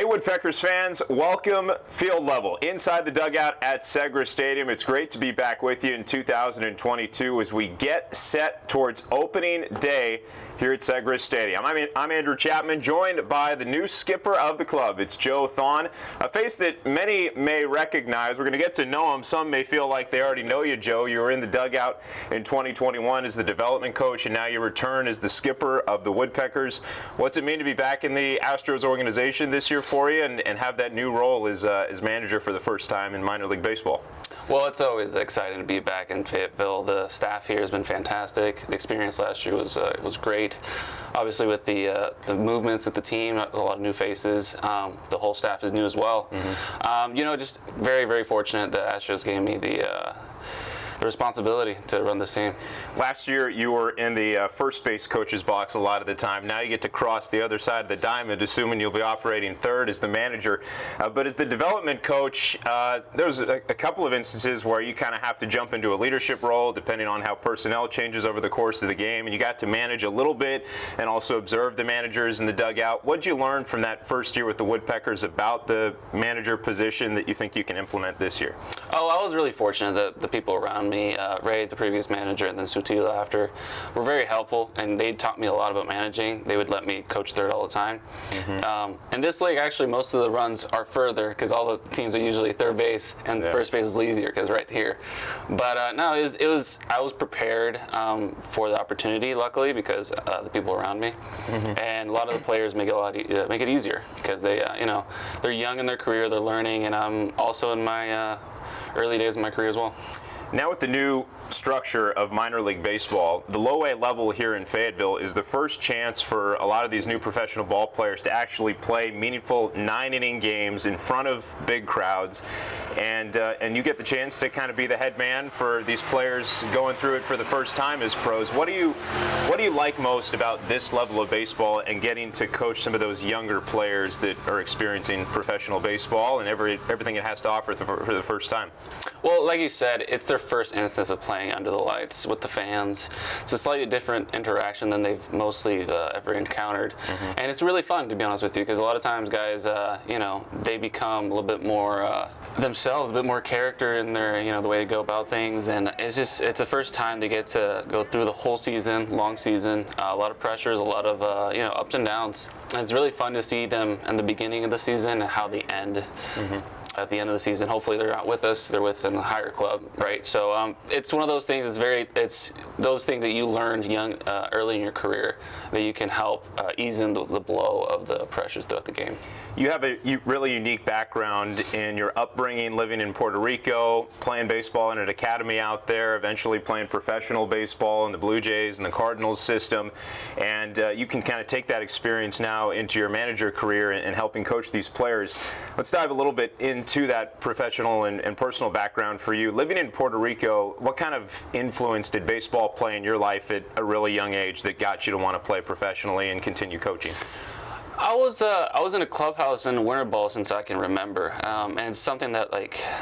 Woodpeckers fans, welcome field level inside the dugout at Segra Stadium. It's great to be back with you in 2022 as we get set towards opening day here at Segra Stadium. I'm Andrew Chapman, joined by the new skipper of the club. It's Thon, a face that many may recognize. We're going to get to know him. Some may feel like they already know you, Joe. You were in the dugout in 2021 as the development coach, and now you return as the skipper of the Woodpeckers. What's it mean to be back in the Astros organization this year for you and have that new role as manager for the first time in minor league baseball? Well, it's always exciting to be back in Fayetteville. The staff here has been fantastic. The experience last year was great. Obviously, with the movements at the team, a lot of new faces. The whole staff is new as well. Mm-hmm. Just very, very fortunate that Astros gave me the responsibility to run this team. Last year, you were in the first base coach's box a lot of the time. Now you get to cross the other side of the diamond, assuming you'll be operating third as the manager. But as the development coach, there's a couple of instances where you kind of have to jump into a leadership role, depending on how personnel changes over the course of the game. And you got to manage a little bit and also observe the managers in the dugout. What did you learn from that first year with the Woodpeckers about the manager position that you think you can implement this year? Oh, I was really fortunate that the people around me, Ray, the previous manager, and then Sutila after, were very helpful, and they taught me a lot about managing. They would let me coach third all the time. Mm-hmm. In this league, actually, most of the runs are further because all the teams are usually third base, and first base is easier because right here. But no, it was. I was prepared for the opportunity, luckily, because the people around me, mm-hmm. and a lot of the players make it easier because they're young in their career, they're learning, and I'm also in my early days of my career as well. Now with the new structure of minor league baseball, the low A level here in Fayetteville is the first chance for a lot of these new professional ball players to actually play meaningful 9-inning games in front of big crowds, and you get the chance to kind of be the head man for these players going through it for the first time as pros. What do you like most about this level of baseball and getting to coach some of those younger players that are experiencing professional baseball and everything it has to offer for the first time? Well, like you said, it's their first instance of playing under the lights with the fans. It's a slightly different interaction than they've mostly ever encountered. Mm-hmm. And it's really fun, to be honest with you, because a lot of times guys, they become a little bit more themselves, a bit more character in their, the way to go about things. And it's the first time they get to go through the whole season, long season, a lot of pressures, a lot of, ups and downs. And it's really fun to see them in the beginning of the season and how they end. Mm-hmm. At the end of the season. Hopefully they're not with us, they're with a higher club, right? So it's one of those things, it's those things that you learned early in your career that you can help ease in the blow of the pressures throughout the game. You have a really unique background in your upbringing, living in Puerto Rico, playing baseball in an academy out there, eventually playing professional baseball in the Blue Jays and the Cardinals system, and you can kind of take that experience now into your manager career and helping coach these players. Let's dive a little bit into that professional and personal background for you. Living in Puerto Rico, what kind of influence did baseball play in your life at a really young age that got you to want to play professionally and continue coaching? I was in a clubhouse in winter ball since I can remember, and it's something that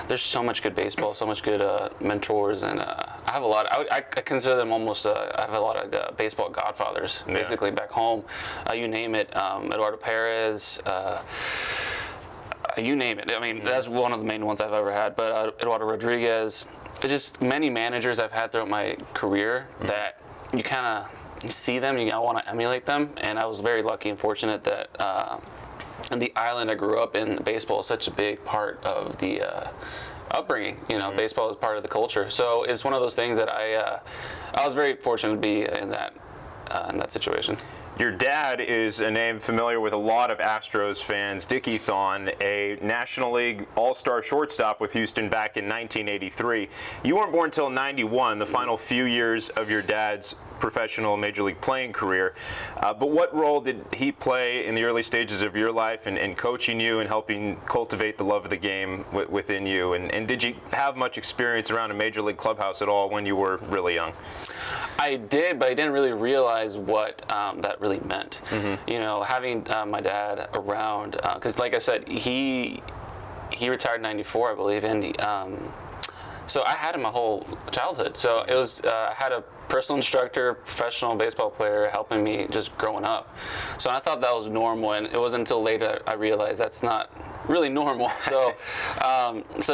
there's so much good baseball, so much good mentors, and I have a lot. I consider them almost. I have a lot of baseball godfathers, basically back home. You name it, Eduardo Perez. You name it. I mean, that's one of the main ones I've ever had. But Eduardo Rodriguez, just many managers I've had throughout my career that you kind of see them, you want to emulate them, and I was very lucky and fortunate that in the island I grew up in, baseball is such a big part of the upbringing. Baseball is part of the culture, so it's one of those things that I was very fortunate to be in that situation. Your dad is a name familiar with a lot of Astros fans, Thon, a National League All-Star shortstop with Houston back in 1983. You weren't born until 91, the final few years of your dad's professional Major League playing career. But what role did he play in the early stages of your life in coaching you and helping cultivate the love of the game within you? And did you have much experience around a Major League clubhouse at all when you were really young? I did, but I didn't really realize what that really meant. Mm-hmm. Having my dad around, because like I said, he retired in '94, I believe, and So I had him my whole childhood. So it was, I had a personal instructor, professional baseball player helping me just growing up. So I thought that was normal, and it wasn't until later I realized that's not really normal. So,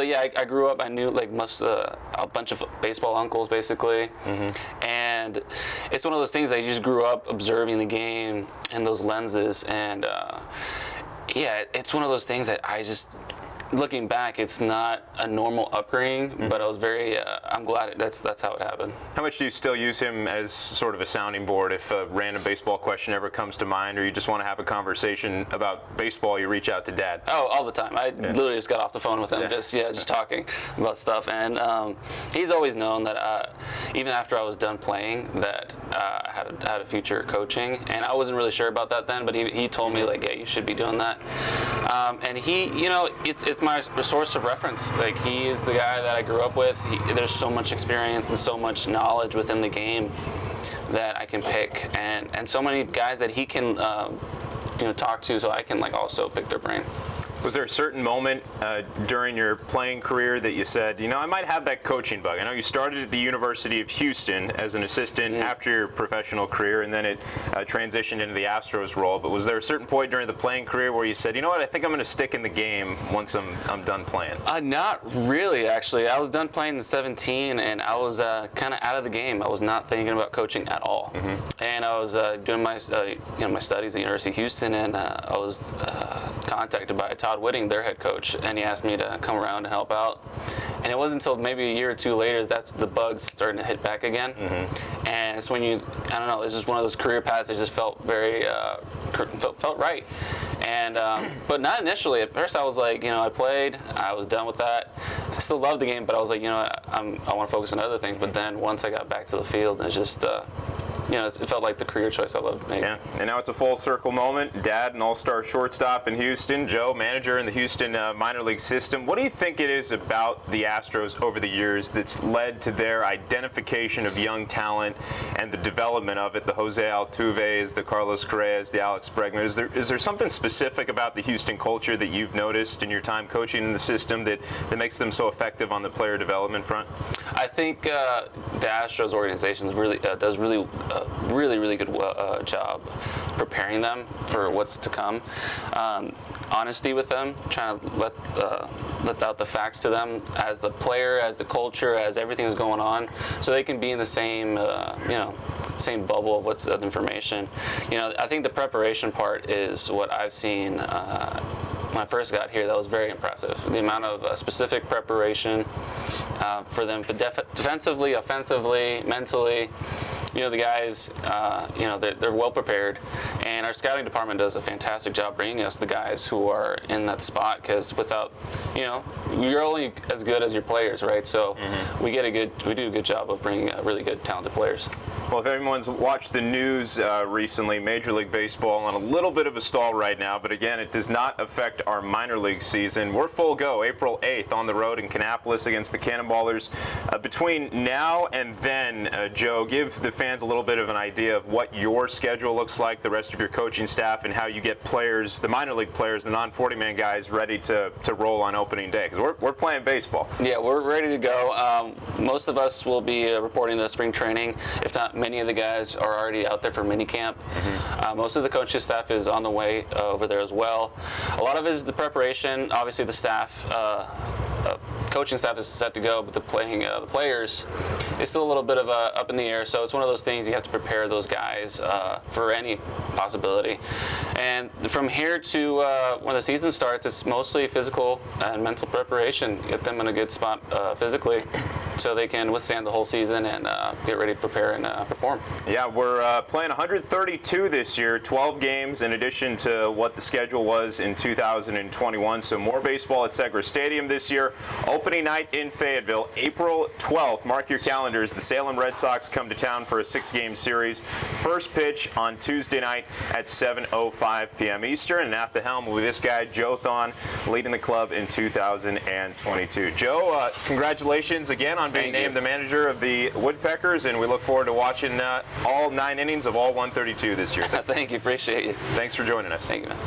yeah, I grew up. I knew like a bunch of baseball uncles basically, and it's one of those things that you just grew up observing the game and those lenses, and yeah, it's one of those things that I just. Looking back, it's not a normal upbringing, but I was very, I'm glad that's how it happened. How much do you still use him as sort of a sounding board if a random baseball question ever comes to mind, or you just want to have a conversation about baseball, you reach out to Dad? Oh, all the time. I literally just got off the phone with him, just talking about stuff. And he's always known that even after I was done playing, that I had a future coaching, and I wasn't really sure about that then, but he told me like, yeah, you should be doing that. And he, it's my source of reference. Like, he is the guy that I grew up with. There's so much experience and so much knowledge within the game that I can pick, and so many guys that he can talk to, so I can like also pick their brain. Was there a certain moment during your playing career that you said, I might have that coaching bug? I know you started at the University of Houston as an assistant after your professional career, and then it transitioned into the Astros role. But was there a certain point during the playing career where you said, you know what, I think I'm going to stick in the game once I'm done playing? Not really, actually. I was done playing in 17, and I was kind of out of the game. I was not thinking about coaching at all. And I was doing my my studies at the University of Houston, and I was contacted by Thon Whitting, their head coach, and he asked me to come around and help out. And it wasn't until maybe a year or two later that's the bug's starting to hit back again. And it's when I don't know, it's just one of those career paths that just felt very, felt right. And, but not initially. At first I was like, I played, I was done with that. I still loved the game, but I was like, I want to focus on other things. But then once I got back to the field, it's just, it felt like the career choice I loved making. Yeah, and now it's a full circle moment. Dad, an all-star shortstop in Houston. Joe, manager in the Houston minor league system. What do you think it is about the Astros over the years that's led to their identification of young talent and the development of it? The Jose Altuves, the Carlos Correas, the Alex Bregman. Is there something specific about the Houston culture that you've noticed in your time coaching in the system that makes them so effective on the player development front? I think the Astros organization does really good job preparing them for what's to come. Honesty with them, trying to let out the facts to them as the player, as the culture, as everything is going on, so they can be in the same same bubble of what's the information. I think the preparation part is what I've seen when I first got here. That was very impressive. The amount of specific preparation for them, for defensively, offensively, mentally. The guys, they're well prepared, and our scouting department does a fantastic job bringing us the guys who are in that spot. Because without, you're only as good as your players, right? So we do a good job of bringing really good, talented players. Well, if everyone's watched the news recently, Major League Baseball on a little bit of a stall right now, but again, it does not affect our minor league season. We're full go, April 8th on the road in Kannapolis against the Cannonballers. Between now and then, Joe, give the fans a little bit of an idea of what your schedule looks like, the rest of your coaching staff, and how you get players, the minor league players, the non-40-man guys, ready to roll on opening day, because we're playing baseball. Yeah, we're ready to go. Most of us will be reporting to spring training. If not, many of the guys are already out there for mini camp. Most of the coaching staff is on the way over there as well. A lot of it is the preparation. Obviously, the staff, coaching staff is set to go, but the players is still a little bit of up in the air. So it's one of those things you have to prepare those guys for any possibility. And from here to when the season starts, it's mostly physical and mental preparation. Get them in a good spot physically, so they can withstand the whole season and get ready to prepare and perform. Yeah, we're playing 132 this year, 12 games in addition to what the schedule was in 2021. So more baseball at Segra Stadium this year. Opening night in Fayetteville, April 12th. Mark your calendars. The Salem Red Sox come to town for a 6-game series. First pitch on Tuesday night at 7:05 p.m. Eastern. And at the helm will be this guy, Joe Thon, leading the club in 2022. Joe, congratulations again on being named the manager of the Woodpeckers, and we look forward to watching all 9 innings of all 132 this year. Thank you. Appreciate you. Thanks for joining us. Thank you, man.